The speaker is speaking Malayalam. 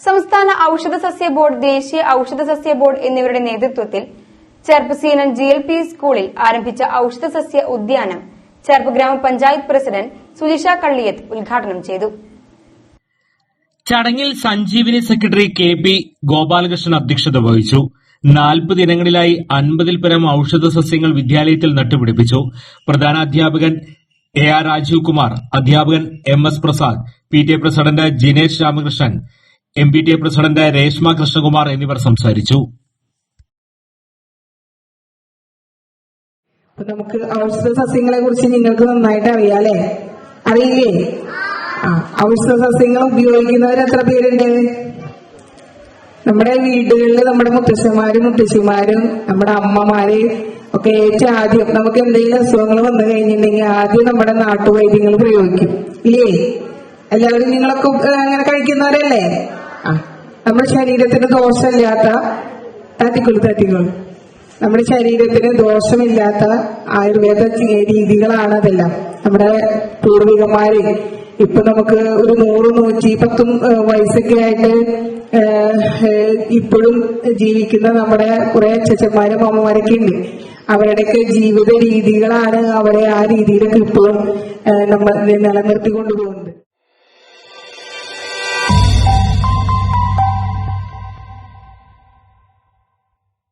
സംസ്ഥാന ഔഷധ സസ്യ ബോർഡ്, ദേശീയ ഔഷധ സസ്യ ബോർഡ് എന്നിവരുടെ നേതൃത്വത്തിൽ ചെർപ്പുസീനൻ GLP സ്കൂളിൽ ആരംഭിച്ച ഔഷധ സസ്യ ഉദ്യാനം ചെർപ്പ് ഗ്രാമപഞ്ചായത്ത് പ്രസിഡന്റ് സുജിഷ കള്ളിയത്ത് ഉദ്ഘാടനം ചെയ്തു. ചടങ്ങിൽ സഞ്ജീവിനി സെക്രട്ടറി KP ഗോപാലകൃഷ്ണൻ അധ്യക്ഷത വഹിച്ചു. 40 ഇനങ്ങളിലായി 50-ൽ പരം ഔഷധ സസ്യങ്ങൾ വിദ്യാലയത്തിൽ നട്ടുപിടിപ്പിച്ചു. പ്രധാന അധ്യാപകൻ AR രാജീവ് കുമാർ, അധ്യാപകൻ MS Prasad, PTA president Jinesh Ramakrishnan, MPTA president Reshma Krishnakumar എന്നിവർ സംസാരിച്ചു. നമുക്ക് ഔഷധ സസ്യങ്ങളെ കുറിച്ച് നിങ്ങൾക്ക് നന്നായിട്ട് അറിയാലേ? അറിയില്ലേ? ഔഷധ സസ്യങ്ങൾ ഉപയോഗിക്കുന്നവർ എത്ര പേരുണ്ട്? നമ്മുടെ വീടുകളിൽ നമ്മുടെ മുത്തശ്ശന്മാരും മുത്തശ്ശിമാരും നമ്മുടെ അമ്മമാര് ഒക്കെ ഏറ്റവും ആദ്യം നമുക്ക് എന്തെങ്കിലും അസുഖങ്ങൾ വന്നു കഴിഞ്ഞിട്ടുണ്ടെങ്കിൽ ആദ്യം നമ്മുടെ നാട്ടുവൈദ്യങ്ങൾ പ്രയോഗിക്കും, ഇല്ലേ? എല്ലാവരും നിങ്ങളൊക്കെ അങ്ങനെ കഴിക്കുന്നവരല്ലേ? നമ്മുടെ ശരീരത്തിന് ദോഷമില്ലാത്ത തട്ടിക്കുൾ നമ്മുടെ ശരീരത്തിന് ദോഷമില്ലാത്ത ആയുർവേദ രീതികളാണ് അതെല്ലാം. നമ്മുടെ പൂർവികന്മാര് ഇപ്പൊ നമുക്ക് ഒരു 100-110 വയസ്സൊക്കെ ആയിട്ട് ഇപ്പോഴും ജീവിക്കുന്ന നമ്മുടെ കുറെ അച്ഛന്മാരും അമ്മമാരൊക്കെ ഉണ്ട്. അവരുടെയൊക്കെ ജീവിത രീതികളാണ് അവരെ ആ രീതിയിലൊക്കെ ഇപ്പോഴും നമ്മൾ നിലനിർത്തിക്കൊണ്ടുപോകുന്നത്.